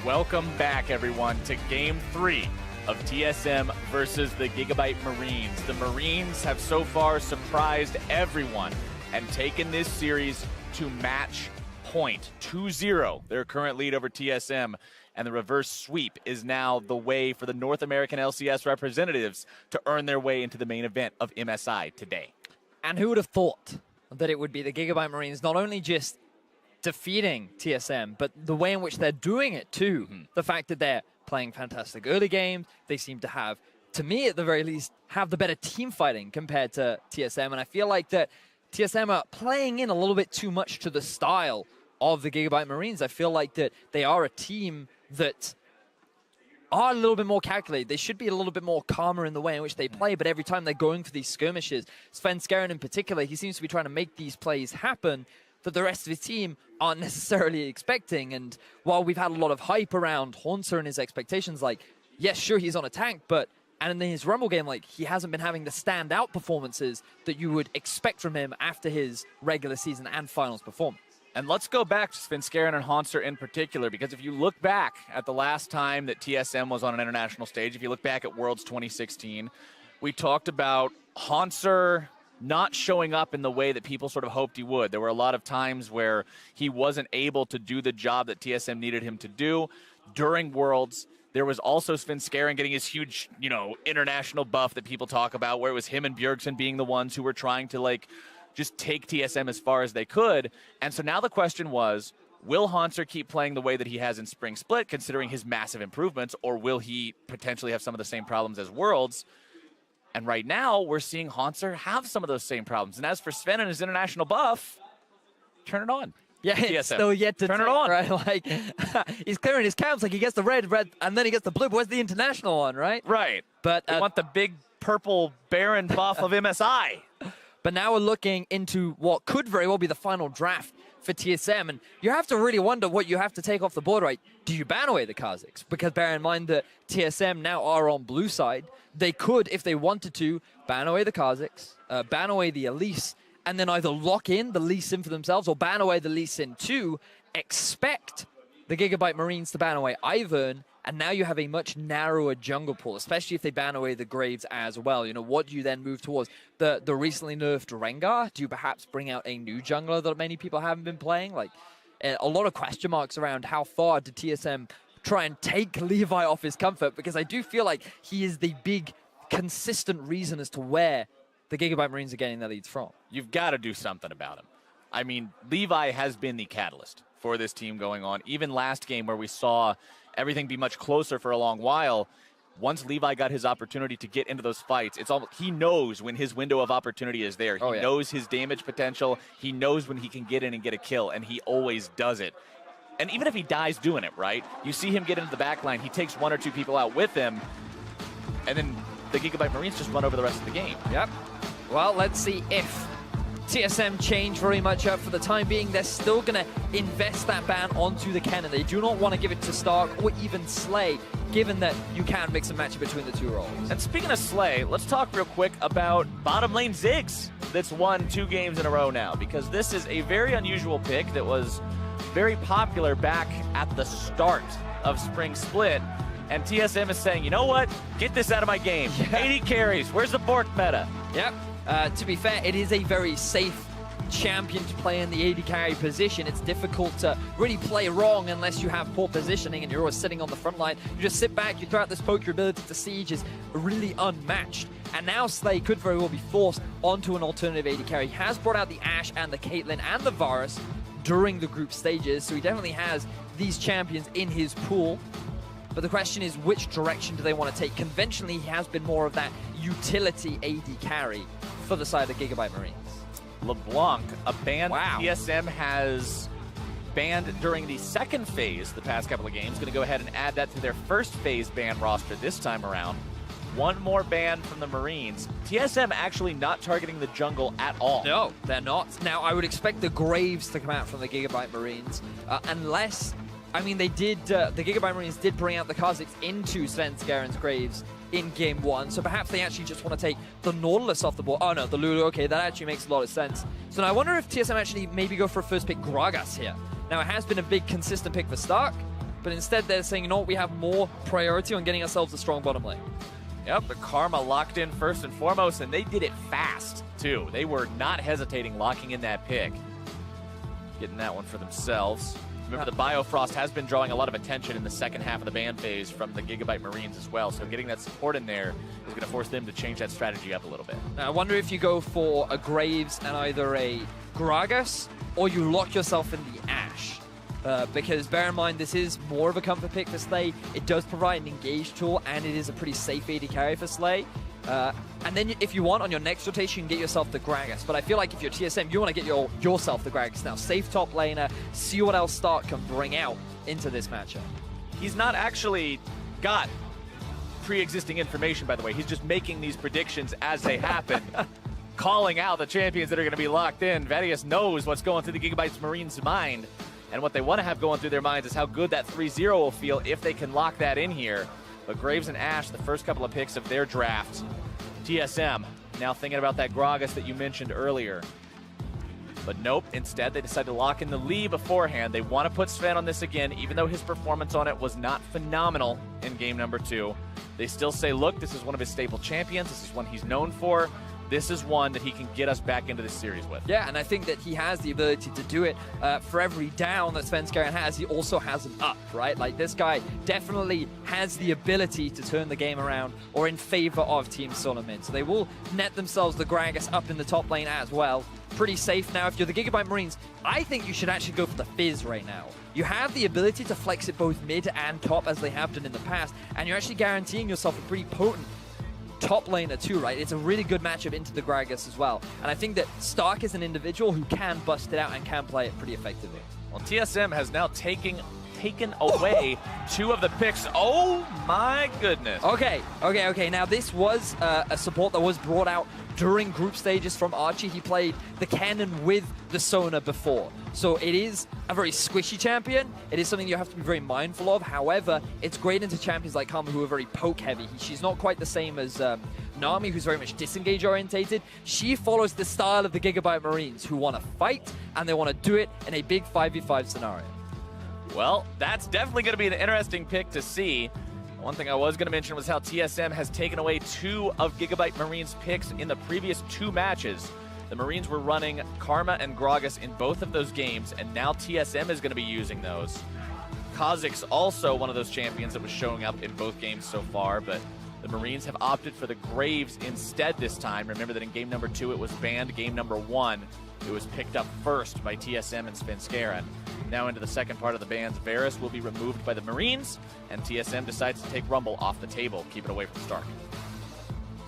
Welcome back, everyone, to Game 3 of TSM versus the Gigabyte Marines. The Marines have so far surprised everyone and taken this series to match point, 2-0, their current lead over TSM. And the reverse sweep is now the way for the North American LCS representatives to earn their way into the main event of MSI today. And who would have thought that it would be the Gigabyte Marines not only just defeating TSM, but the way in which they're doing it too. The fact that they're playing fantastic early games, they seem to have, to me at the very least, have the better team fighting compared to TSM. And I feel like that TSM are playing in a little bit too much to the style of the Gigabyte Marines. I feel like that they are a team that are a little bit more calculated. They should be a little bit more calmer in the way in which they play, but every time they're going for these skirmishes, Sven Skaren in particular, he seems to be trying to make these plays happen that the rest of his team aren't necessarily expecting. And while we've had a lot of hype around Haunter and his expectations, like, yes, sure, he's on a tank, but and in his Rumble game, like, he hasn't been having the standout performances that you would expect from him after his regular season and finals performance. And let's go back to Sven Skaren and Haunter in particular, because if you look back at the last time that TSM was on an international stage, if you look back at Worlds 2016, we talked about Haunter not showing up in the way that people sort of hoped he would. There were a lot of times where he wasn't able to do the job that TSM needed him to do. During Worlds, there was also Sven Skaren getting his huge, international buff that people talk about, where it was him and Bjergsen being the ones who were trying to, just take TSM as far as they could. And so now the question was, will Haunter keep playing the way that he has in Spring Split, considering his massive improvements, or will he potentially have some of the same problems as Worlds? And right now, we're seeing Haunter have some of those same problems. And as for Sven and his international buff, turn it on. Yeah, it's still yet to turn it on. Right? Like, he's clearing his camps, like he gets the red, and then he gets the blue. But where's the international one, right? Right. But they want the big purple Baron buff of MSI. But now we're looking into what could very well be the final draft for TSM. And you have to really wonder what you have to take off the board, right? Do you ban away the Kazakhs? Because bear in mind that TSM now are on blue side. They could, if they wanted to, ban away the Kazakhs, ban away the Elise, and then either lock in the Lee Sin for themselves or ban away the Lee Sin too, expect the Gigabyte Marines to ban away Ivern, and now you have a much narrower jungle pool, especially if they ban away the Graves as well. What do you then move towards? The recently nerfed Rengar? Do you perhaps bring out a new jungler that many people haven't been playing? Like, a lot of question marks around how far did TSM try and take Levi off his comfort, because I do feel like he is the big, consistent reason as to where the Gigabyte Marines are getting their leads from. You've got to do something about him. I mean, Levi has been the catalyst for this team going on. Even last game where we saw everything be much closer for a long while, once Levi got his opportunity to get into those fights, it's almost, he knows when his window of opportunity is there. He knows his damage potential. He knows when he can get in and get a kill, and he always does it. And even if he dies doing it, right, you see him get into the back line, he takes one or two people out with him, and then the Gigabyte Marines just run over the rest of the game. Yep. Well, let's see if TSM change very much up for the time being. They're still going to invest that ban onto the Kennen. They do not want to give it to Stark or even Slay, given that you can mix and match it between the two roles. And speaking of Slay, let's talk real quick about bottom lane Ziggs that's won 2 games in a row now, because this is a very unusual pick that was very popular back at the start of Spring Split. And TSM is saying, you know what? Get this out of my game. 80 carries. Where's the Bork meta? Yep. To be fair, it is a very safe champion to play in the AD carry position. It's difficult to really play wrong unless you have poor positioning and you're always sitting on the front line. You just sit back, you throw out this poke, your ability to siege is really unmatched. And now Slay could very well be forced onto an alternative AD carry. He has brought out the Ashe and the Caitlyn and the Varus during the group stages, so he definitely has these champions in his pool. But the question is, which direction do they want to take? Conventionally, he has been more of that utility AD carry for the side of the Gigabyte Marines. LeBlanc, a ban TSM has banned during the second phase the past couple of games. Going to go ahead and add that to their first phase ban roster this time around. One more ban from the Marines. TSM actually not targeting the jungle at all. No, they're not. Now, I would expect the Graves to come out from the Gigabyte Marines, unless... I mean, they did, the Gigabyte Marines did bring out the Kazakhs into Sven Skaren's Graves in Game 1, so perhaps they actually just want to take the Nautilus off the board. Oh no, the Lulu, okay, that actually makes a lot of sense. So now I wonder if TSM actually maybe go for a first pick Gragas here. Now, it has been a big consistent pick for Stark, but instead they're saying, you know what, we have more priority on getting ourselves a strong bottom lane. Yep, the Karma locked in first and foremost, and they did it fast, too. They were not hesitating locking in that pick. Getting that one for themselves. Remember, the Biofrost has been drawing a lot of attention in the second half of the ban phase from the Gigabyte Marines as well, so getting that support in there is going to force them to change that strategy up a little bit. Now, I wonder if you go for a Graves and either a Gragas, or you lock yourself in the Ashe. Because bear in mind, this is more of a comfort pick for Slay. It does provide an engage tool, and it is a pretty safe AD carry for Slay. And then if you want, on your next rotation, you can get yourself the Gragas. But I feel like if you're TSM, you want to get yourself the Gragas now. Safe top laner, see what else Stark can bring out into this matchup. He's not actually got pre-existing information, by the way. He's just making these predictions as they happen. Calling out the champions that are going to be locked in. Vadius knows what's going through the Gigabyte's Marines' mind. And what they want to have going through their minds is how good that 3-0 will feel if they can lock that in here. But Graves and Ashe, the first couple of picks of their draft. TSM, now thinking about that Gragas that you mentioned earlier. But nope, instead they decided to lock in the Lee beforehand. They want to put Sven on this again, even though his performance on it was not phenomenal in game number 2. They still say, look, this is one of his staple champions. This is one he's known for. This is one that he can get us back into this series with. Yeah, and I think that he has the ability to do it. For every down that Svenskeren has, he also has an up, right? Like, this guy definitely has the ability to turn the game around or in favor of Team SoloMid. So they will net themselves the Gragas up in the top lane as well. Pretty safe now. If you're the Gigabyte Marines, I think you should actually go for the Fizz right now. You have the ability to flex it both mid and top as they have done in the past, and you're actually guaranteeing yourself a pretty potent top laner too, right? It's a really good matchup into the Gragas as well. And I think that Stark is an individual who can bust it out and can play it pretty effectively. Well, TSM has now taken away 2 of the picks. Oh my goodness. Okay. Now this was a support that was brought out during group stages from Archie. He played the Cannon with the Sona before. So it is a very squishy champion. It is something you have to be very mindful of. However, it's great into champions like Karma who are very poke heavy. She's not quite the same as Nami, who's very much disengage orientated. She follows the style of the Gigabyte Marines who want to fight, and they want to do it in a big 5v5 scenario. Well, that's definitely going to be an interesting pick to see. One thing I was going to mention was how TSM has taken away 2 of Gigabyte Marines' picks in the previous 2 matches. The Marines were running Karma and Gragas in both of those games, and now TSM is going to be using those. Kha'Zix's also one of those champions that was showing up in both games so far, but the Marines have opted for the Graves instead this time. Remember that in game number 2 it was banned. Game number 1 it was picked up first by TSM and Svenskeren. Now into the second part of the bans, Varus will be removed by the Marines, and TSM decides to take Rumble off the table, keep it away from Stark.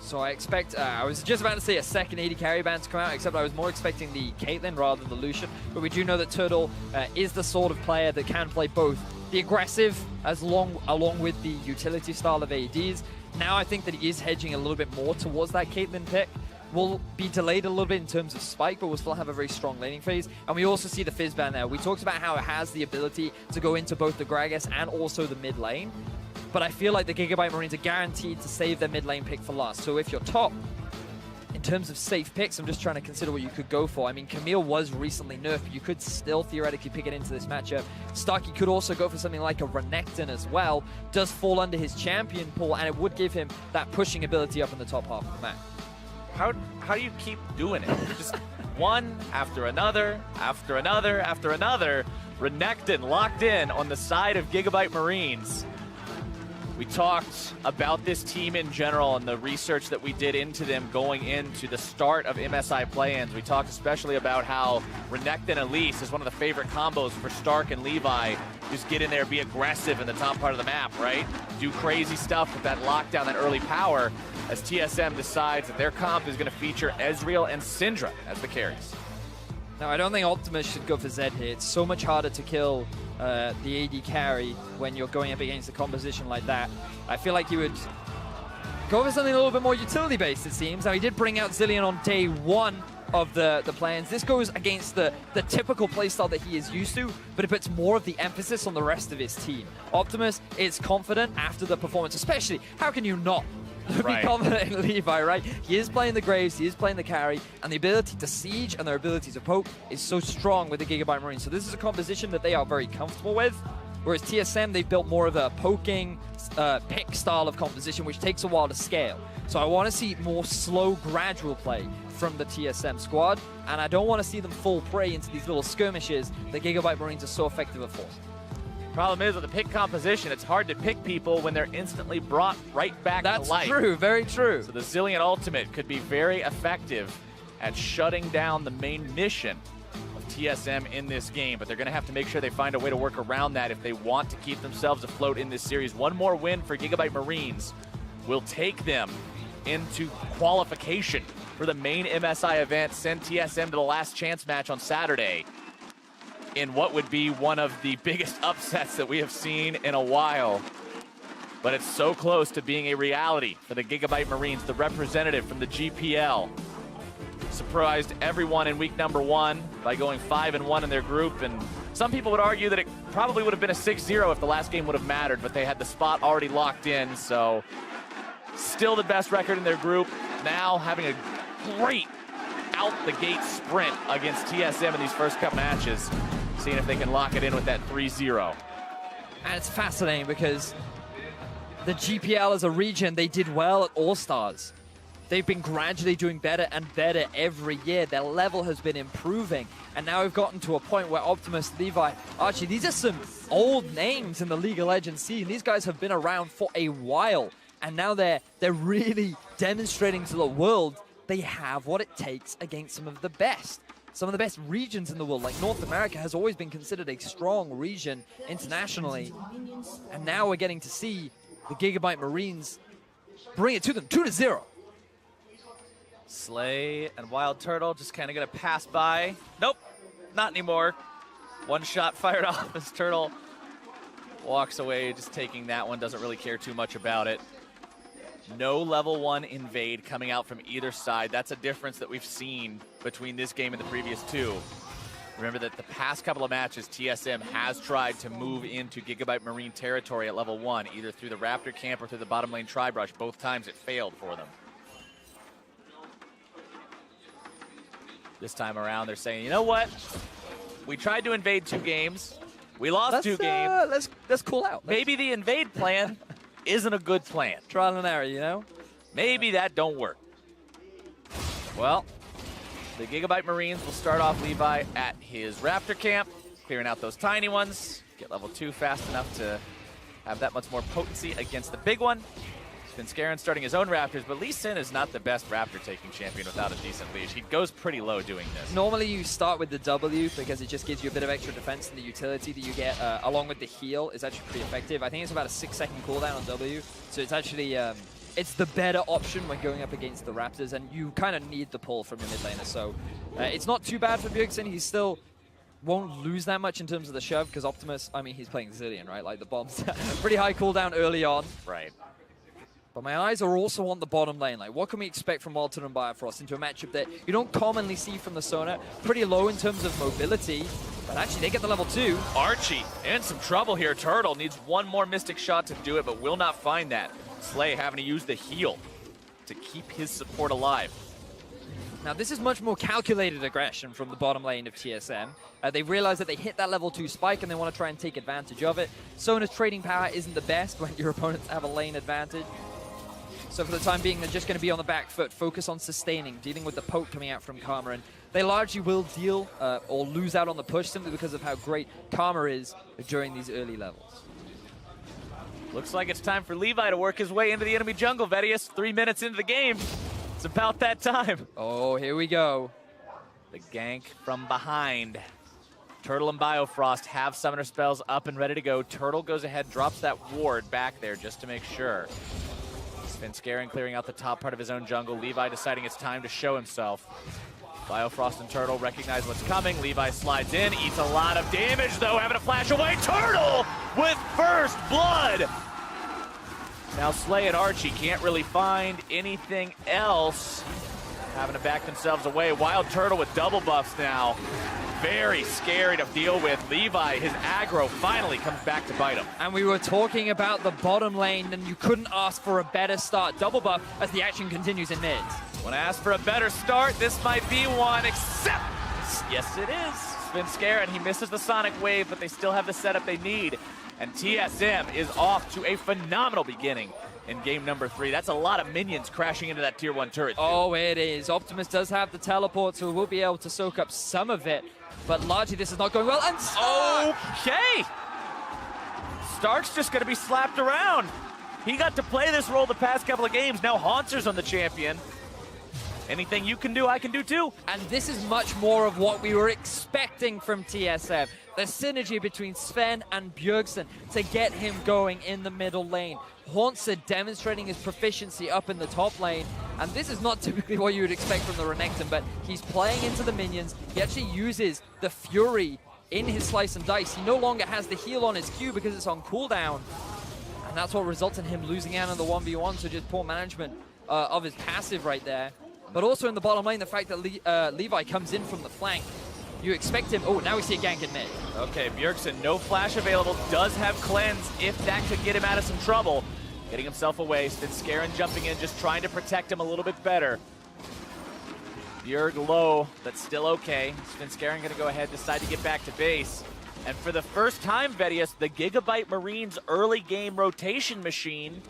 So I expect, I was just about to say a second AD carry ban to come out, except I was more expecting the Caitlyn rather than the Lucian. But we do know that Turtle is the sort of player that can play both the aggressive along with the utility style of ADs. Now I think that he is hedging a little bit more towards that Caitlyn pick. Will be delayed a little bit in terms of spike, but we'll still have a very strong laning phase. And we also see the Fizz ban there. We talked about how it has the ability to go into both the Gragas and also the mid lane. But I feel like the Gigabyte Marines are guaranteed to save their mid lane pick for last. So if you're top, in terms of safe picks, I'm just trying to consider what you could go for. I mean, Camille was recently nerfed. You could still theoretically pick it into this matchup. Starky could also go for something like a Renekton as well. Does fall under his champion pool, and it would give him that pushing ability up in the top half of the map. How do you keep doing it? Just one after another, after another, after another. Renekton locked in on the side of Gigabyte Marines. We talked about this team in general and the research that we did into them going into the start of MSI play-ins. We talked especially about how Renekton Elise is one of the favorite combos for Stark and Levi. Just get in there, be aggressive in the top part of the map, right? Do crazy stuff with that lockdown, that early power, as TSM decides that their comp is going to feature Ezreal and Syndra as the carries. Now, I don't think Optimus should go for Zed here. It's so much harder to kill the AD carry when you're going up against a composition like that. I feel like you would go for something a little bit more utility-based, it seems. Now, he did bring out Zilean on day 1 of the plans. This goes against the typical playstyle that he is used to, but it puts more of the emphasis on the rest of his team. Optimus is confident after the performance, especially, how can you not be confident in Levi, right? He is playing the Graves, he is playing the carry, and the ability to siege and their ability to poke is so strong with the Gigabyte Marine. So this is a composition that they are very comfortable with. Whereas TSM, they've built more of a poking, pick style of composition, which takes a while to scale. So I want to see more slow, gradual play from the TSM squad, and I don't want to see them fall prey into these little skirmishes that Gigabyte Marines are so effective at forcing. Problem is, with the pick composition, it's hard to pick people when they're instantly brought right back to life. That's true, very true. So the Zillion Ultimate could be very effective at shutting down the main mission of TSM in this game, but they're going to have to make sure they find a way to work around that if they want to keep themselves afloat in this series. One more win for Gigabyte Marines will take them into qualification for the main MSI event, send TSM to the last chance match on Saturday in what would be one of the biggest upsets that we have seen in a while. But it's so close to being a reality for the Gigabyte Marines, the representative from the GPL. Surprised everyone in week number 1 by going 5-1 in their group, and some people would argue that it probably would have been a 6-0 if the last game would have mattered, but they had the spot already locked in, so still the best record in their group. Now having a great out-the-gate sprint against TSM in these first couple matches, seeing if they can lock it in with that 3-0. And it's fascinating because the GPL as a region, they did well at All-Stars. They've been gradually doing better and better every year. Their level has been improving. And now we've gotten to a point where Optimus, Levi, Archie, these are some old names in the League of Legends scene. These guys have been around for a while. And now they're really demonstrating to the world they have what it takes against some of the best regions in the world. Like North America has always been considered a strong region internationally. And now we're getting to see the Gigabyte Marines bring it to them, 2-0. Slay and Wild Turtle just kind of going to pass by. Nope, not anymore. One shot fired off as Turtle walks away, just taking that one, doesn't really care too much about it. No level 1 invade coming out from either side. That's a difference that we've seen between this game and the previous 2. Remember that the past couple of matches, TSM has tried to move into Gigabyte Marine territory at level 1, either through the Raptor camp or through the bottom lane tri-brush. Both times it failed for them. This time around, they're saying, you know what? We tried to invade 2 games. We lost 2 games. Let's cool out. Maybe the invade plan isn't a good plan. Trial and error, you know? Maybe that don't work. Well, the Gigabyte Marines will start off Levi at his Raptor camp, clearing out those tiny ones, get level 2 fast enough to have that much more potency against the big one. Scarin starting his own Raptors, but Lee Sin is not the best Raptor taking champion without a decent leash. He goes pretty low doing this. Normally you start with the W because it just gives you a bit of extra defense, and the utility that you get along with the heal is actually pretty effective. I think it's about a 6-second cooldown on W, so it's actually it's the better option when going up against the Raptors, and you kind of need the pull from your mid laner. So it's not too bad for Bjergsen. He still won't lose that much in terms of the shove because Optimus, I mean, he's playing Zillion, right? Like the bombs, pretty high cooldown early on. Right. But my eyes are also on the bottom lane. Like, what can we expect from Walter and Bifrost into a matchup that you don't commonly see from the Sona? Pretty low in terms of mobility, but actually they get the level 2. Archie in some trouble here. Turtle needs one more Mystic shot to do it, but will not find that. Slay having to use the heal to keep his support alive. Now, this is much more calculated aggression from the bottom lane of TSM. They realize that they hit that level 2 spike and they want to try and take advantage of it. Sona's trading power isn't the best when your opponents have a lane advantage. So for the time being, they're just going to be on the back foot, focus on sustaining, dealing with the poke coming out from Karma. And they largely will deal or lose out on the push simply because of how great Karma is during these early levels. Looks like it's time for Levi to work his way into the enemy jungle, Vedius. 3 minutes into the game. It's about that time. Oh, here we go. The gank from behind. Turtle and Biofrost have summoner spells up and ready to go. Turtle goes ahead, drops that ward back there just to make sure. Scarin clearing out the top part of his own jungle. Levi deciding it's time to show himself. Biofrost and Turtle recognize what's coming. Levi slides in, eats a lot of damage though, having to flash away. Turtle with first blood! Now Slay and Archie can't really find anything else. Having to back themselves away. Wild Turtle with double buffs now. Very scary to deal with. Levi, his aggro finally comes back to bite him. And we were talking about the bottom lane, and you couldn't ask for a better start. Double buff as the action continues in mid. When asked for a better start, this might be one, except, yes it is. Scarin, he misses the Sonic Wave, but they still have the setup they need. And TSM is off to a phenomenal beginning in game number 3. That's a lot of minions crashing into that tier 1 turret. Oh, it is. Optimus does have the teleport, so we'll be able to soak up some of it. But largely, this is not going well. And okay! Stark's just going to be slapped around. He got to play this role the past couple of games. Now Hauntzer's on the champion. Anything you can do, I can do too. And this is much more of what we were expecting from TSM. The synergy between Sven and Bjergsen to get him going in the middle lane. Haunzer demonstrating his proficiency up in the top lane. And this is not typically what you would expect from the Renekton, but he's playing into the minions. He actually uses the Fury in his Slice and Dice. He no longer has the heal on his Q because it's on cooldown. And that's what results in him losing out on the 1v1, so just poor management of his passive right there. But also in the bottom lane, the fact that Levi comes in from the flank, you expect him. Oh, now we see a gank in mid. Okay, Bjergsen, no flash available, does have cleanse if that could get him out of some trouble. Getting himself away, Svenskeren jumping in, just trying to protect him a little bit better. Bjerg low, but still okay. Svenskeren gonna go ahead, decide to get back to base. And for the first time, Vedius, the Gigabyte Marines early game rotation machine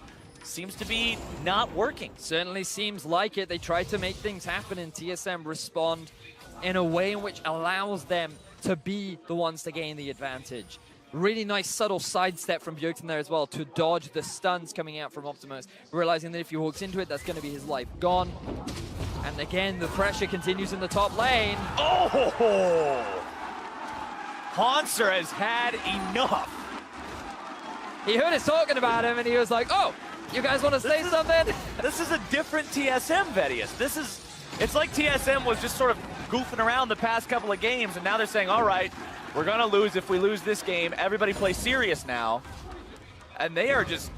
seems to be not working. Certainly seems like it. They try to make things happen, and TSM respond in a way in which allows them to be the ones to gain the advantage. Really nice subtle sidestep from Bjergsen there as well to dodge the stuns coming out from Optimus, realizing that if he walks into it, that's going to be his life gone. And again, the pressure continues in the top lane. Oh! Haunzer has had enough. He heard us talking about him, and he was like, oh, you guys want to say something? This is a different TSM, Vedius. It's like TSM was just sort of goofing around the past couple of games, and now they're saying, all right, we're going to lose if we lose this game. Everybody play serious now. And they are just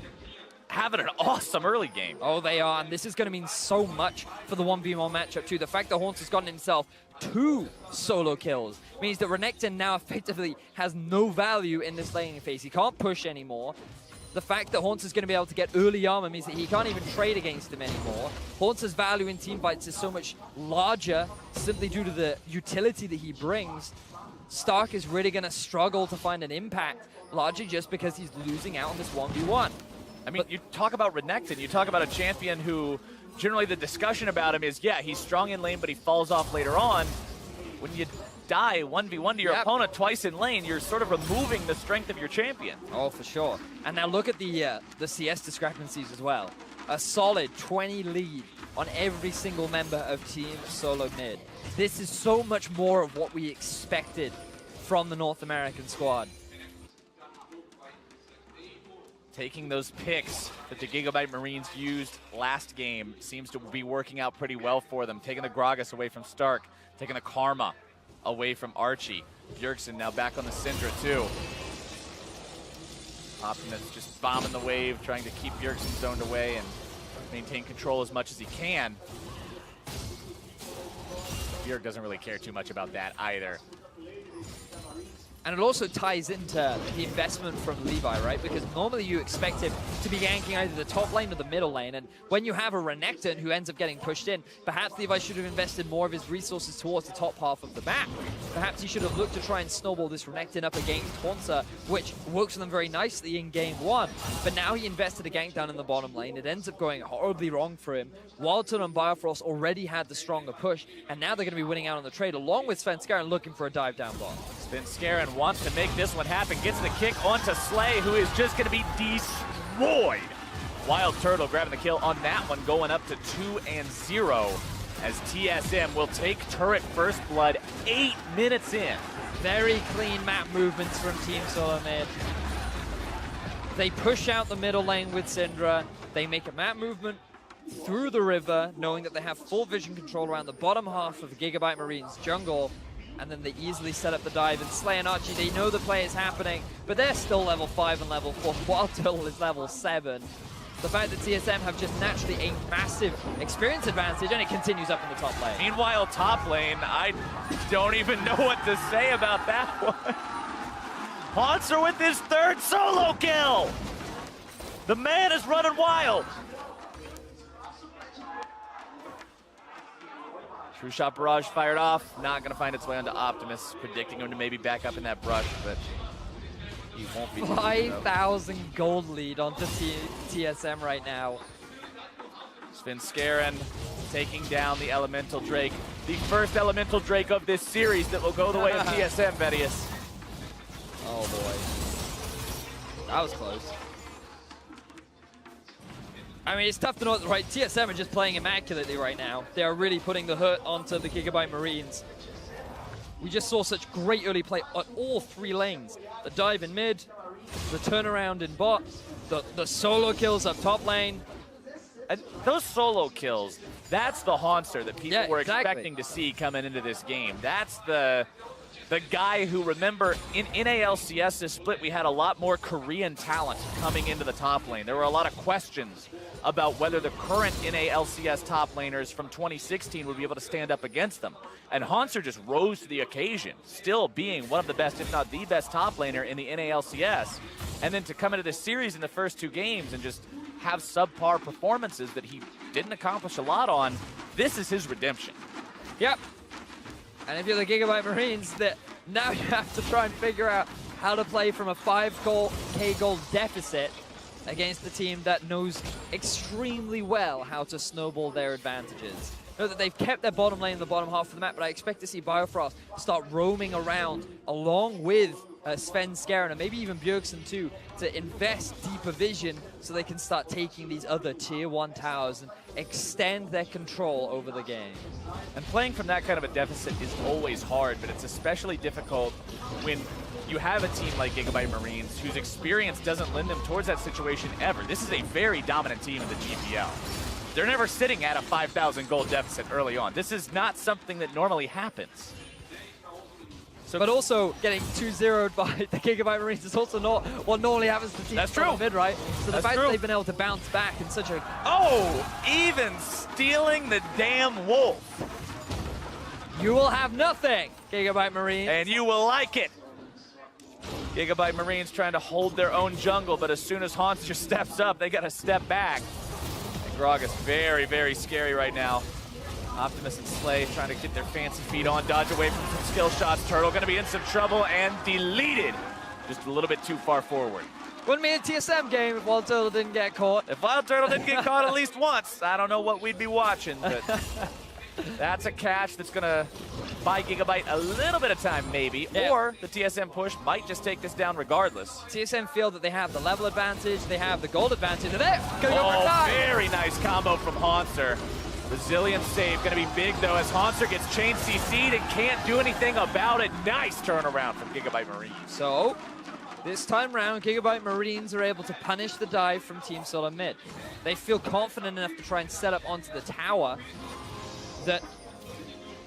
having an awesome early game. Oh, they are, and this is going to mean so much for the 1v1 matchup too. The fact that Hauntzer's gotten himself 2 solo kills means that Renekton now effectively has no value in this laning phase. He can't push anymore. The fact that Hauntzer's going to be able to get early armor means that he can't even trade against him anymore. Hauntzer's value in team fights is so much larger simply due to the utility that he brings. Stark is really going to struggle to find an impact, largely just because he's losing out on this 1v1. I mean, you talk about Renekton, you talk about a champion who generally the discussion about him is, yeah, he's strong in lane, but he falls off later on. When you die 1v1 to your opponent twice in lane, you're sort of removing the strength of your champion. Oh, for sure. And now look at the CS discrepancies as well. A solid 20 lead on every single member of Team SoloMid. This is so much more of what we expected from the North American squad. Taking those picks that the Gigabyte Marines used last game seems to be working out pretty well for them. Taking the Gragas away from Stark, taking the Karma away from Archie. Bjergsen now back on the Syndra too. Optimus just bombing the wave, trying to keep Bjergsen zoned away and maintain control as much as he can. Bjerg doesn't really care too much about that either. And it also ties into the investment from Levi, right? Because normally you expect him to be ganking either the top lane or the middle lane. And when you have a Renekton who ends up getting pushed in, perhaps Levi should have invested more of his resources towards the top half of the map. Perhaps he should have looked to try and snowball this Renekton up against Haunzer, which works for them very nicely in game 1. But now he invested a gank down in the bottom lane. It ends up going horribly wrong for him. Wildton and Biofrost already had the stronger push, and now they're going to be winning out on the trade, along with Svenskeren looking for a dive down bot. Svenskeren wants to make this one happen, gets the kick onto Slay, who is just going to be destroyed. Wild Turtle grabbing the kill on that one, going up to 2-0 as TSM will take turret first blood 8 minutes in. Very clean map movements from Team SoloMid. They push out the middle lane with Syndra. They make a map movement through the river, knowing that they have full vision control around the bottom half of the Gigabyte Marines jungle. And then they easily set up the dive. And Slay and Archie, they know the play is happening, but they're still level 5 and level 4. Wild Turtle is level 7. The fact that TSM have just naturally a massive experience advantage, and it continues up in the top lane. Meanwhile, top lane, I don't even know what to say about that one. Haunzer with his 3rd solo kill! The man is running wild! True Shot Barrage fired off, not going to find its way onto Optimus, predicting him to maybe back up in that brush, but he won't be. 5,000 gold lead onto TSM right now. Svenskeren taking down the Elemental Drake. The first Elemental Drake of this series that will go the way of TSM, Vedius. Oh boy. That was close. I mean, it's tough to know, right? TSM are just playing immaculately right now. They are really putting the hurt onto the Gigabyte Marines. We just saw such great early play on all 3 lanes. The dive in mid, the turnaround in bot, the solo kills up top lane. And those solo kills, that's the Haunter that people were exactly. expecting to see coming into this game. That's the guy who, remember, in NALCS this split, we had a lot more Korean talent coming into the top lane. There were a lot of questions about whether the current NALCS top laners from 2016 would be able to stand up against them. And Haunter just rose to the occasion, still being one of the best, if not the best top laner in the NALCS. And then to come into this series in the first 2 games and just have subpar performances that he didn't accomplish a lot on, this is his redemption. Yep. And if you're the Gigabyte Marines, that now you have to try and figure out how to play from a 5K gold deficit against the team that knows extremely well how to snowball their advantages. Know that they've kept their bottom lane in the bottom half of the map, but I expect to see Biofrost start roaming around along with Svenskeren and maybe even Bjergsen too, to invest deeper vision so they can start taking these other tier 1 towers and extend their control over the game. And playing from that kind of a deficit is always hard, but it's especially difficult when you have a team like Gigabyte Marines whose experience doesn't lend them towards that situation ever. This is a very dominant team in the GPL. They're never sitting at a 5,000 gold deficit early on. This is not something that normally happens. So, but also getting 2-0'd by the Gigabyte Marines is also not what normally happens to teams from mid, right? So the fact that they've been able to bounce back in such a... Oh, even stealing the damn wolf. You will have nothing, Gigabyte Marines. And you will like it. Gigabyte Marines trying to hold their own jungle, but as soon as Haunter steps up, they got to step back. And Gragas very, very scary right now. Optimus and Slay trying to get their fancy feet on, dodge away from some skill shots. Turtle going to be in some trouble and deleted just a little bit too far forward. Wouldn't be a TSM game if Wild Turtle didn't get caught. If Wild Turtle didn't get caught at least once, I don't know what we'd be watching, but that's a catch that's going to buy Gigabyte a little bit of time maybe, or the TSM push might just take this down regardless. TSM feel that they have the level advantage, they have the gold advantage, and they're going to go for time. Very nice combo from Haunter. Resilient save going to be big, though, as Haunter gets chain CC'd and can't do anything about it. Nice turnaround from Gigabyte Marines. So, this time round, Gigabyte Marines are able to punish the dive from Team SoloMid. They feel confident enough to try and set up onto the tower that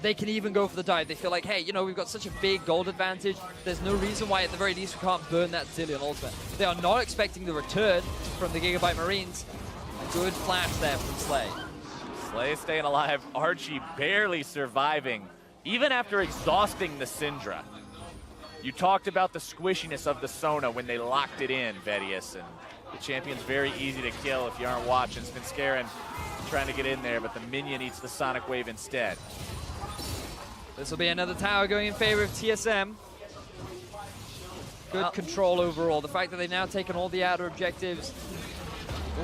they can even go for the dive. They feel like, hey, you know, we've got such a big gold advantage. There's no reason why, at the very least, we can't burn that Zillion ultimate. They are not expecting the return from the Gigabyte Marines. A good flash there from Slay. Slay staying alive, Archie barely surviving, even after exhausting the Syndra. You talked about the squishiness of the Sona when they locked it in, Vedius, and the champion's very easy to kill if you aren't watching. Svenskeren trying to get in there, but the minion eats the Sonic Wave instead. This will be another tower going in favor of TSM. Good control overall. The fact that they've now taken all the outer objectives,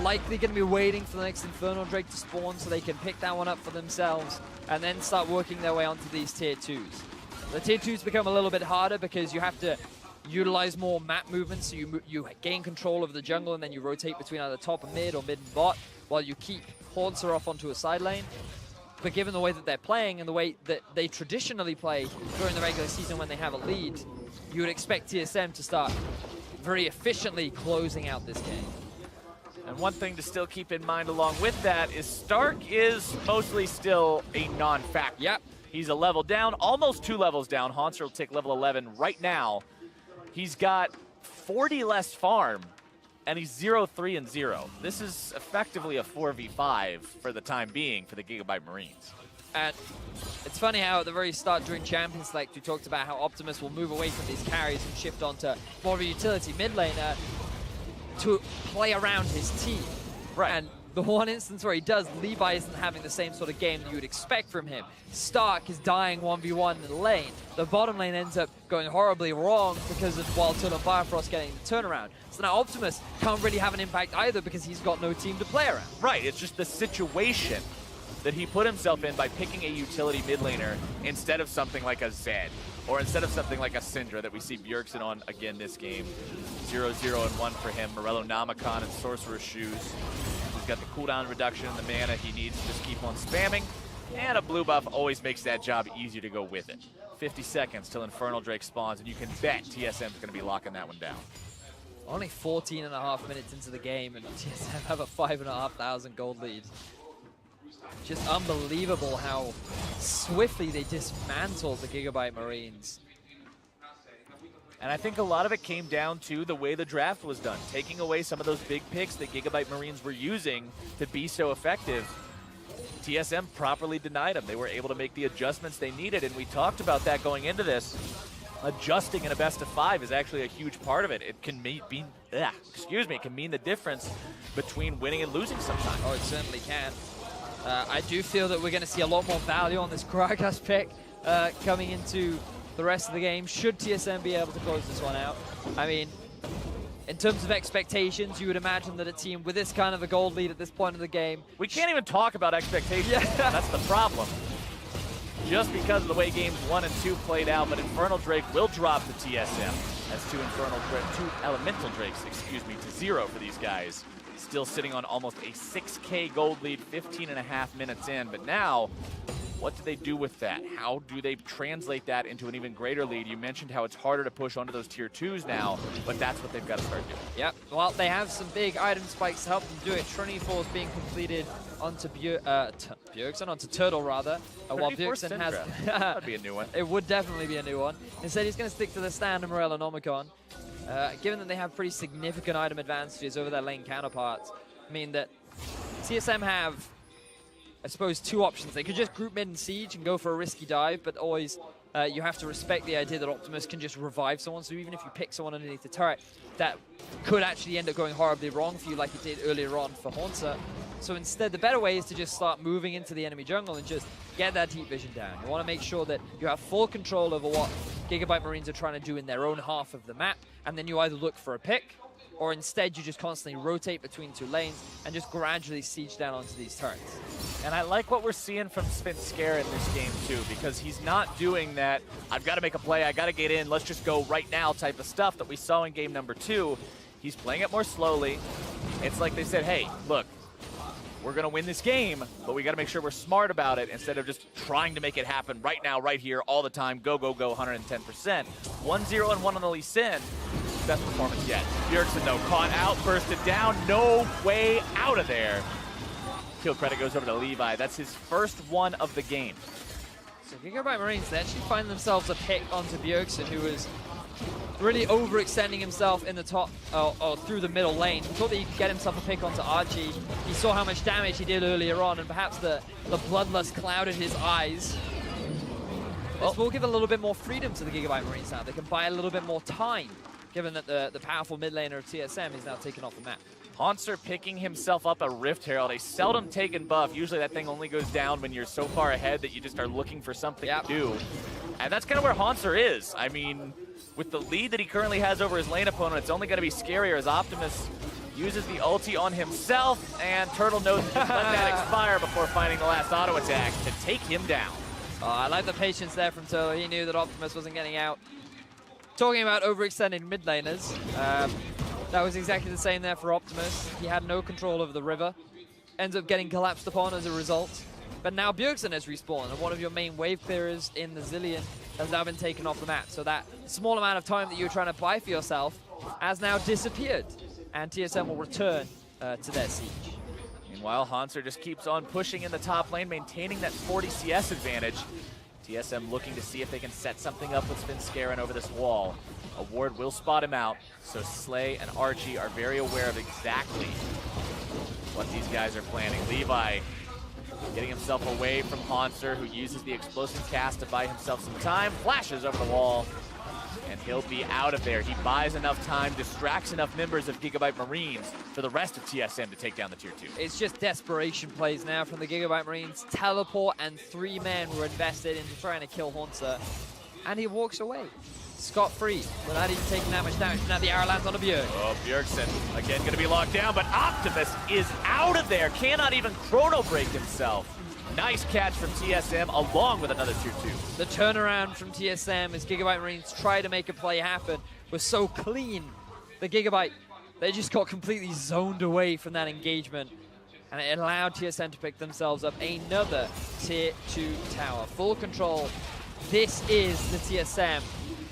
likely going to be waiting for the next Infernal Drake to spawn so they can pick that one up for themselves and then start working their way onto these tier 2s. The tier 2s become a little bit harder because you have to utilize more map movement, so you gain control of the jungle and then you rotate between either top and mid or mid and bot while you keep Haunter off onto a side lane. But given the way that they're playing and the way that they traditionally play during the regular season when they have a lead, you would expect TSM to start very efficiently closing out this game. And one thing to still keep in mind along with that is Stark is mostly still a non-factor. Yep. He's a level down, almost 2 levels down. Haunter will take level 11 right now. He's got 40 less farm, and he's 0-3 and 0. This is effectively a 4v5 for the time being for the Gigabyte Marines. And it's funny how at the very start during Champion Select, we talked about how Optimus will move away from these carries and shift onto more of a utility mid laner to play around his team. Right. And the one instance where he does, Levi isn't having the same sort of game that you would expect from him. Stark is dying 1v1 in the lane. The bottom lane ends up going horribly wrong because of Wild Turtle and Firefrost getting the turnaround. So now Optimus can't really have an impact either because he's got no team to play around. Right, it's just the situation that he put himself in by picking a utility mid laner instead of something like a Zed, or instead of something like a Syndra that we see Bjergsen on again this game. 0-0 and 1 for him. Morello Namicon and Sorcerer's Shoes. He's got the cooldown reduction and the mana he needs to just keep on spamming. And a blue buff always makes that job easier to go with it. 50 seconds till Infernal Drake spawns, and you can bet TSM's going to be locking that one down. Only 14.5 minutes into the game, and TSM have a 5,500 gold lead. Just unbelievable how swiftly they dismantled the Gigabyte Marines. And I think a lot of it came down to the way the draft was done, taking away some of those big picks that Gigabyte Marines were using to be so effective. TSM properly denied them. They were able to make the adjustments they needed, and we talked about that going into this. Adjusting in a best of 5 is actually a huge part of it. It can it can mean the difference between winning and losing sometimes. Oh, it certainly can. I do feel that we're going to see a lot more value on this Gragas pick coming into the rest of the game, should TSM be able to close this one out. I mean, in terms of expectations, you would imagine that a team with this kind of a gold lead at this point of the game... We can't even talk about expectations. Yeah. That's the problem. Just because of the way games 1 and 2 played out, but Infernal Drake will drop to TSM as two Elemental Drakes, to 0 for these guys. Still sitting on almost a 6K gold lead, 15.5 minutes in, but now, what do they do with that? How do they translate that into an even greater lead? You mentioned how it's harder to push onto those tier 2s now, but that's what they've got to start doing. Yep, well, they have some big item spikes to help them do it. Trinity Force being completed onto Bjergsen, onto Turtle rather, while Bjergsen has... That'd be a new one. It would definitely be a new one. Instead, he's going to stick to the stand and Morello Nomicon. Given that they have pretty significant item advantages over their lane counterparts, I mean that TSM have, I suppose, two options. They could just group mid and siege and go for a risky dive, but always you have to respect the idea that Optimus can just revive someone. So even if you pick someone underneath the turret, that could actually end up going horribly wrong for you like it did earlier on for Haunter. So instead, the better way is to just start moving into the enemy jungle and just get that heat vision down. You want to make sure that you have full control over what Gigabyte Marines are trying to do in their own half of the map, and then you either look for a pick, or instead you just constantly rotate between two lanes and just gradually siege down onto these turrets. And I like what we're seeing from Svenskeren in this game too, because he's not doing that, I've got to make a play, I got to get in, let's just go right now type of stuff that we saw in game number 2. He's playing it more slowly. It's like they said, hey, look, we're going to win this game, but we got to make sure we're smart about it instead of just trying to make it happen right now, right here, all the time, go, go, go, 110%. 1-0 and 1 on the Lee Sin. Best performance yet. Bjergsen, though, caught out, bursted down, no way out of there. Kill credit goes over to Levi. That's his first one of the game. So Gigabyte Marines, they actually find themselves a pick onto Bjergsen, who was really overextending himself in the top, or through the middle lane. He thought that he could get himself a pick onto Archie. He saw how much damage he did earlier on, and perhaps the bloodlust clouded his eyes. This will give a little bit more freedom to the Gigabyte Marines now. They can buy a little bit more time, given that the powerful mid laner of TSM is now taken off the map. Haunter picking himself up a Rift Herald, a seldom taken buff. Usually that thing only goes down when you're so far ahead that you just are looking for something to do. And that's kind of where Haunter is. I mean, with the lead that he currently has over his lane opponent, it's only going to be scarier as Optimus uses the ulti on himself, and Turtle knows to let that expire before finding the last auto attack to take him down. I like the patience there from Turtle. He knew that Optimus wasn't getting out. Talking about overextending mid laners, that was exactly the same there for Optimus. He had no control over the river. Ends up getting collapsed upon as a result. But now Bjergsen has respawned, and one of your main wave clearers in the Zillion has now been taken off the map. So that small amount of time that you were trying to buy for yourself has now disappeared. And TSM will return to their siege. Meanwhile, Haunter just keeps on pushing in the top lane, maintaining that 40 CS advantage. TSM looking to see if they can set something up with Svenskeren over this wall. A ward will spot him out, so Slay and Archie are very aware of exactly what these guys are planning. Levi getting himself away from Haunter, who uses the explosive cast to buy himself some time, flashes over the wall, and he'll be out of there. He buys enough time, distracts enough members of Gigabyte Marines for the rest of TSM to take down the Tier 2. It's just desperation plays now from the Gigabyte Marines. Teleport and 3 men were invested into trying to kill Haunter, and he walks away scot-free without even taking that much damage. Now the arrow lands on a Bjerg. Oh, Bjergsen again going to be locked down, but Optimus is out of there. Cannot even chrono break himself. Nice catch from TSM along with another Tier 2. The turnaround from TSM as Gigabyte Marines try to make a play happen was so clean. The Gigabyte, they just got completely zoned away from that engagement, and it allowed TSM to pick themselves up another Tier 2 tower. Full control. This is the TSM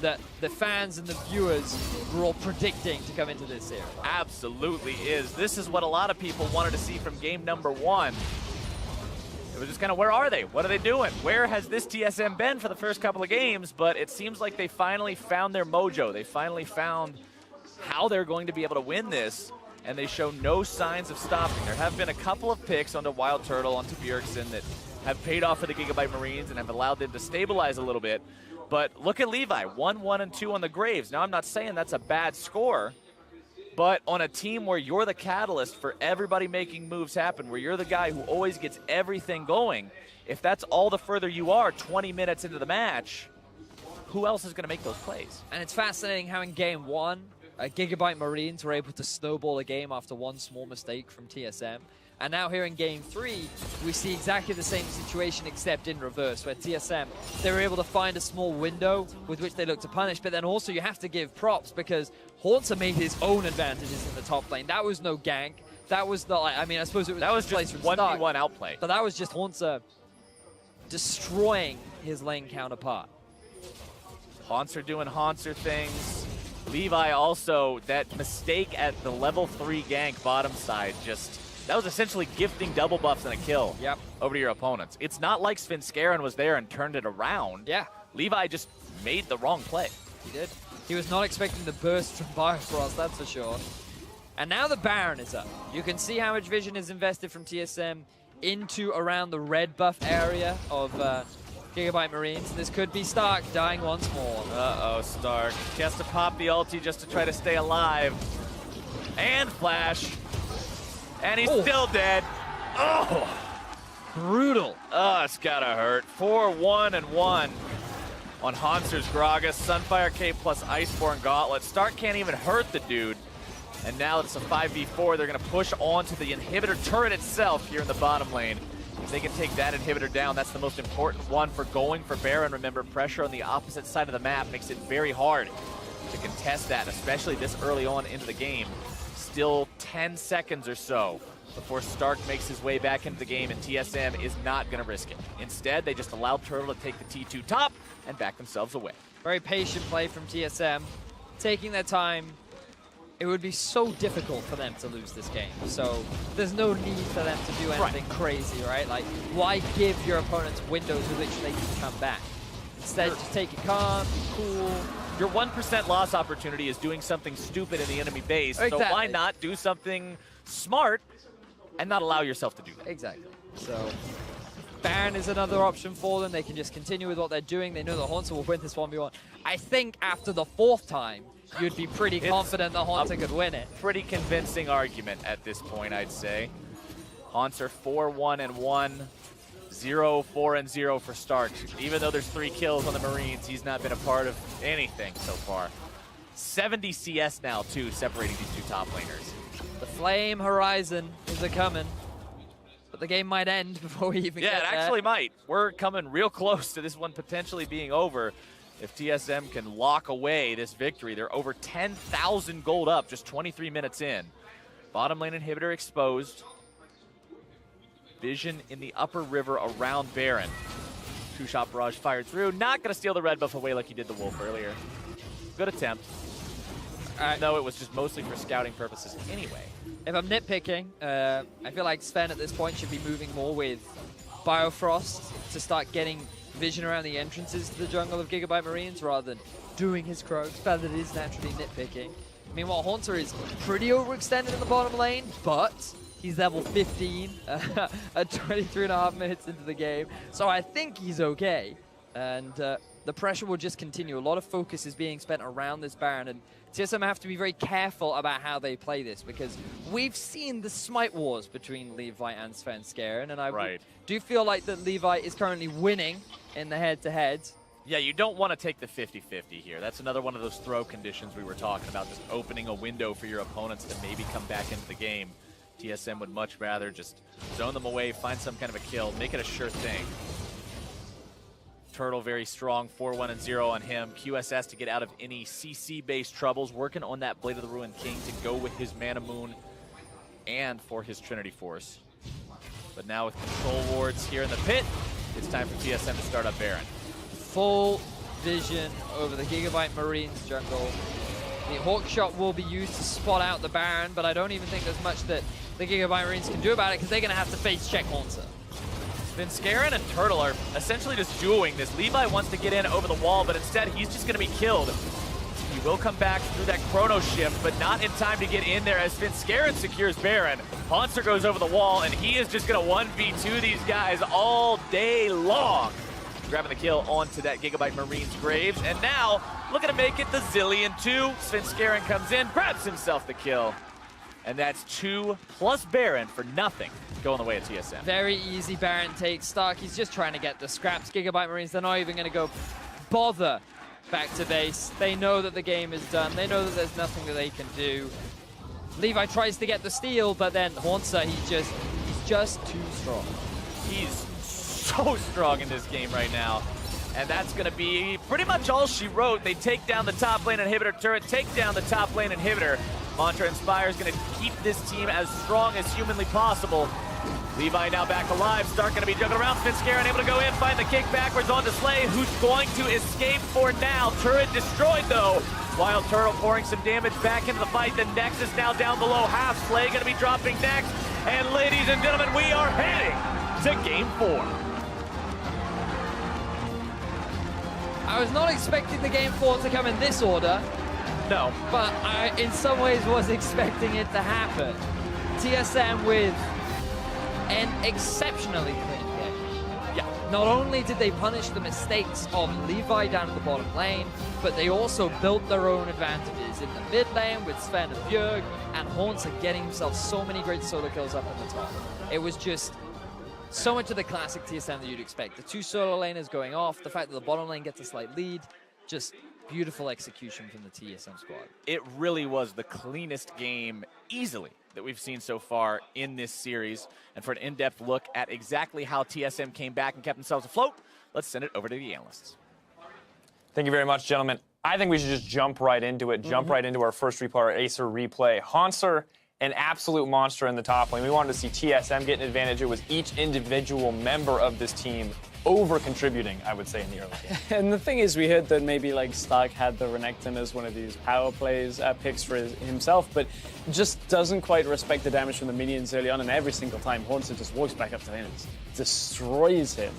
that the fans and the viewers were all predicting to come into this series. Absolutely is. This is what a lot of people wanted to see from game number 1. It was just kind of, where are they? What are they doing? Where has this TSM been for the first couple of games? But it seems like they finally found their mojo. They finally found how they're going to be able to win this, and they show no signs of stopping. There have been a couple of picks onto Wild Turtle, onto Bjergsen that have paid off for the Gigabyte Marines and have allowed them to stabilize a little bit. But look at Levi, 1, 1, and 2 on the Graves. Now, I'm not saying that's a bad score, but on a team where you're the catalyst for everybody making moves happen, where you're the guy who always gets everything going, if that's all the further you are 20 minutes into the match, who else is going to make those plays? And it's fascinating how in game 1, Gigabyte Marines were able to snowball a game after one small mistake from TSM. And now here in game 3, we see exactly the same situation except in reverse, where TSM, they were able to find a small window with which they look to punish, but then also you have to give props because Haunter made his own advantages in the top lane. That was no gank. That was not, I mean, I suppose it was, that was just 1v1 outplay. But that was just Haunter destroying his lane counterpart. Haunter doing Haunter things. Levi also, that mistake at the level 3 gank bottom side, just, that was essentially gifting double buffs and a kill over to your opponents. It's not like Svenskeren was there and turned it around. Yeah. Levi just made the wrong play. He did. He was not expecting the burst from Bifrost, that's for sure. And now the Baron is up. You can see how much vision is invested from TSM into around the red buff area of Gigabyte Marines. This could be Stark dying once more. Uh-oh, Stark. He has to pop the ulti just to try to stay alive. And flash. And he's still dead. Oh! Brutal. Oh, it's gotta hurt. 4-1 and 1 on Haunter's Gragas. Sunfire Cape plus Iceborne Gauntlet. Stark can't even hurt the dude. And now it's a 5v4. They're gonna push onto the inhibitor turret itself here in the bottom lane. If they can take that inhibitor down, that's the most important one for going for Baron. Remember, pressure on the opposite side of the map makes it very hard to contest that, especially this early on into the game. Still 10 seconds or so before Stark makes his way back into the game, and TSM is not going to risk it. Instead, they just allowed Turtle to take the T2 top and back themselves away. Very patient play from TSM, taking their time. It would be so difficult for them to lose this game, so there's no need for them to do anything crazy, right? Like, why give your opponents windows with which they can come back? Instead, just take it calm, be cool. Your 1% loss opportunity is doing something stupid in the enemy base, so why not do something smart and not allow yourself to do that? Exactly. So Baron is another option for them. They can just continue with what they're doing. They know that Haunter will win this 1v1. I think after the 4th time, you'd be pretty confident that Haunter could win it. Pretty convincing argument at this point, I'd say. Haunter 4-1 and 1. 0-4 and 0 for Stark. Even though there's 3 kills on the Marines, he's not been a part of anything so far. 70 CS now, too, separating these 2 top laners. The Flame Horizon is a-coming, but the game might end before we even get there. Yeah, it actually might. We're coming real close to this one potentially being over. If TSM can lock away this victory, they're over 10,000 gold up just 23 minutes in. Bottom lane inhibitor exposed. Vision in the upper river around Baron. 2-shot barrage fired through. Not going to steal the red buff away like he did the Wolf earlier. Good attempt. No, it was just mostly for scouting purposes anyway. If I'm nitpicking, I feel like Sven at this point should be moving more with Biofrost to start getting vision around the entrances to the jungle of Gigabyte Marines rather than doing his croaks, but it is naturally nitpicking. Meanwhile, Haunter is pretty overextended in the bottom lane, but he's level 15 at 23.5 minutes into the game, so I think he's okay. And the pressure will just continue. A lot of focus is being spent around this Baron, and TSM have to be very careful about how they play this, because we've seen the smite wars between Levi and Svenskeren, and I do feel like that Levi is currently winning in the head-to-head. Yeah, you don't want to take the 50-50 here. That's another one of those throw conditions we were talking about, just opening a window for your opponents to maybe come back into the game. TSM would much rather just zone them away, find some kind of a kill, make it a sure thing. Turtle very strong, 4-1 and 0 on him. QSS to get out of any CC-based troubles, working on that Blade of the Ruined King to go with his Mana Moon and for his Trinity Force. But now with control wards here in the pit, it's time for TSM to start up Baron. Full vision over the Gigabyte Marines jungle. The Hawk Shot will be used to spot out the Baron, but I don't even think there's much that the Gigabyte Marines can do about it, because they're going to have to face check Haunter. Svenskeren and Turtle are essentially just dueling this. Levi wants to get in over the wall, but instead he's just going to be killed. He will come back through that Chrono Shift, but not in time to get in there as Svenskeren secures Baron. Haunter goes over the wall, and he is just going to 1v2 these guys all day long. Grabbing the kill onto that Gigabyte Marines Graves, and now looking to make it the Zillion 2. Svenskeren comes in, grabs himself the kill. And that's 2 plus Baron for nothing going the way of TSM. Very easy Baron take. Starkey's just trying to get the scraps. Gigabyte Marines, they're not even going to go bother back to base. They know that the game is done. They know that there's nothing that they can do. Levi tries to get the steal, but then Haunter, he's just too strong. He's so strong in this game right now. And that's going to be pretty much all she wrote. They take down the top lane inhibitor turret, take down the top lane inhibitor. Mantra Inspire is going to keep this team as strong as humanly possible. Levi now back alive. Stark going to be juggling around. Svenskeren able to go in, find the kick backwards onto Slay, who's going to escape for now. Turret destroyed though. Wild Turtle pouring some damage back into the fight. The Nexus now down below half. Slay going to be dropping next. And ladies and gentlemen, we are heading to Game 4. I was not expecting the Game 4 to come in this order. No. But I, in some ways, was expecting it to happen. TSM with an exceptionally clean game. Yeah. Not only did they punish the mistakes of Levi down at the bottom lane, but they also built their own advantages in the mid lane with Sven and Bjerg, and Haunter getting himself so many great solo kills up on the top. It was just so much of the classic TSM that you'd expect. The 2 solo laners going off, the fact that the bottom lane gets a slight lead, just beautiful execution from the TSM squad. It really was the cleanest game easily that we've seen so far in this series. And for an in-depth look at exactly how TSM came back and kept themselves afloat, let's send it over to the analysts. Thank you very much, gentlemen. I think we should just jump right into it, jump right into our first replay, our Acer replay. Haunter, an absolute monster in the top lane. We wanted to see TSM get an advantage. It was each individual member of this team over-contributing, I would say, in the early game. And the thing is, we heard that maybe like Stark had the Renekton as one of these power plays picks for himself, but just doesn't quite respect the damage from the minions early on, and every single time Haunter just walks back up to him and destroys him.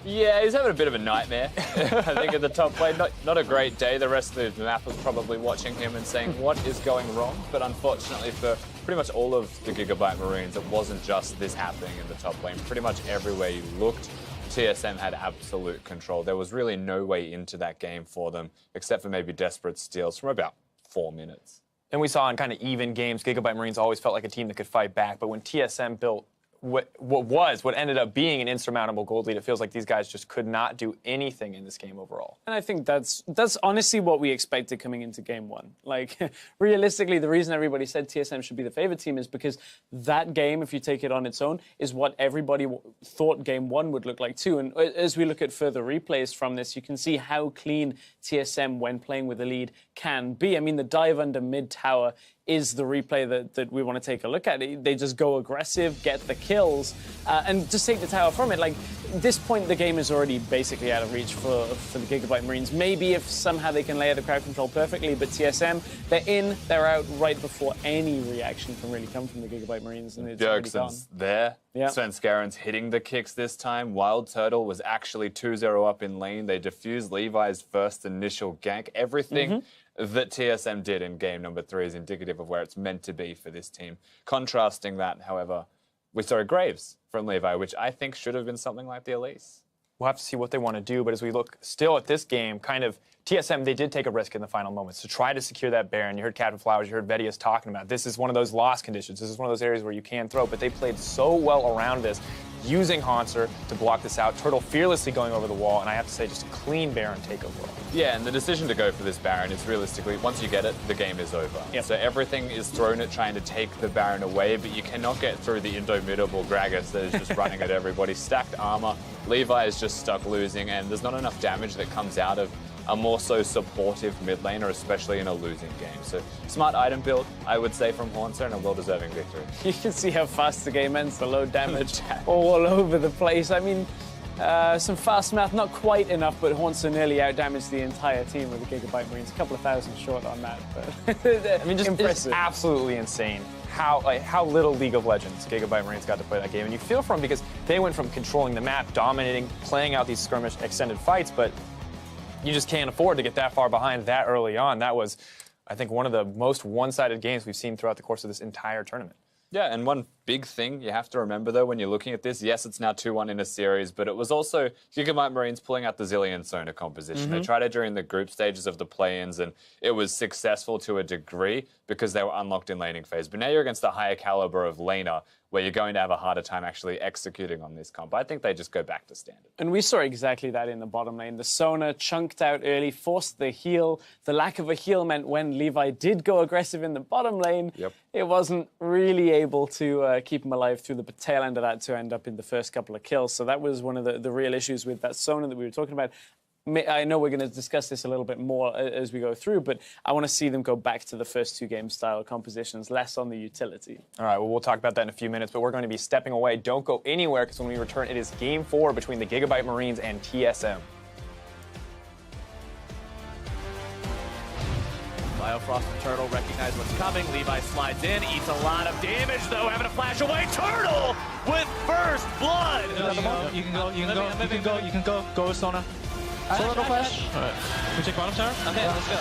Yeah, he's having a bit of a nightmare, I think, at the top lane. Not a great day. The rest of the map was probably watching him and saying, what is going wrong? But unfortunately for pretty much all of the Gigabyte Marines, it wasn't just this happening in the top lane. Pretty much everywhere you looked, TSM had absolute control. There was really no way into that game for them, except for maybe desperate steals from about 4 minutes. And we saw in kind of even games, Gigabyte Marines always felt like a team that could fight back, but when TSM built what ended up being an insurmountable gold lead, it feels like these guys just could not do anything in this game overall. And I think that's honestly what we expected coming into game 1. Like, realistically, the reason everybody said TSM should be the favorite team is because that game, if you take it on its own, is what everybody thought game 1 would look like too. And as we look at further replays from this, you can see how clean TSM, when playing with the lead, can be. I mean, the dive under mid tower is the replay that we want to take a look at. They just go aggressive, get the kills, and just take the tower from it. Like, this point, the game is already basically out of reach for the Gigabyte Marines. Maybe if somehow they can lay out the crowd control perfectly, but TSM, they're in, they're out right before any reaction can really come from the Gigabyte Marines, and it's already gone. Bjergsen's there. Yeah. Svenskeren's hitting the kicks this time. Wild Turtle was actually 2-0 up in lane. They defused Levi's first initial gank. Everything that TSM did in game number 3 is indicative of where it's meant to be for this team. Contrasting that, however, we saw Graves from Levi, which I think should have been something like the Elise. we'll have to see what they want to do. But as we look still at this game, kind of TSM, they did take a risk in the final moments to try to secure that Baron. You heard Captain Flowers, you heard Vedius talking about it. This is one of those lost conditions. This is one of those areas where you can throw, but they played so well around this, using Haunter to block this out. Turtle fearlessly going over the wall, and I have to say, just a clean Baron takeover. Yeah, and the decision to go for this Baron is realistically, once you get it, the game is over. Yep. So everything is thrown at trying to take the Baron away, but you cannot get through the indomitable Gragas that is just running at everybody. Stacked armor, Levi is just stuck losing, and there's not enough damage that comes out of a more so supportive mid laner, especially in a losing game. So smart item build, I would say, from Haunter, and a well-deserving victory. You can see how fast the game ends, the low damage all over the place. I mean, some fast math, not quite enough, but Haunter nearly out-damaged the entire team with the Gigabyte Marines. A couple of thousand short on that, but I mean, just impressive. It's absolutely insane how little League of Legends Gigabyte Marines got to play that game. And you feel for them because they went from controlling the map, dominating, playing out these skirmish extended fights, but you just can't afford to get that far behind that early on. That was, I think, one of the most one-sided games we've seen throughout the course of this entire tournament. Yeah, and one big thing you have to remember, though, when you're looking at this, yes, it's now 2-1 in a series, but it was also Gigabyte Marines pulling out the Zillion Sona composition. They tried it during the group stages of the play-ins, and it was successful to a degree because they were unlocked in laning phase. But now you're against the higher caliber of laner, where you're going to have a harder time actually executing on this comp. I think they just go back to standard. And we saw exactly that in the bottom lane. The Sona chunked out early, forced the heal. The lack of a heal meant when Levi did go aggressive in the bottom lane, it wasn't really able to keep him alive through the tail end of that to end up in the first couple of kills. So that was one of the real issues with that Sona that we were talking about. I know we're going to discuss this a little bit more as we go through, but I want to see them go back to the first two game style compositions, less on the utility. All right, well, we'll talk about that in a few minutes, but we're going to be stepping away. Don't go anywhere, because when we return, it is Game 4 between the Gigabyte Marines and TSM. Biofrost and Turtle recognize what's coming. Levi slides in, eats a lot of damage, though, having to flash away. Turtle with first blood! You can go Sona. Sona, no flash. All right. We take bottom tower? Okay, let's go.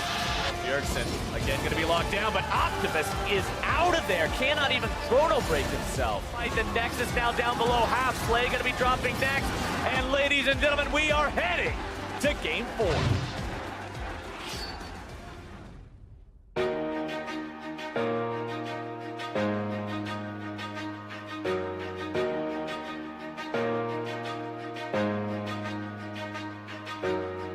Bjergsen, again, going to be locked down, but Optimus is out of there. Cannot even chrono break himself. Right, the Nexus now down below half. Slay going to be dropping next. And ladies and gentlemen, we are heading to Game 4.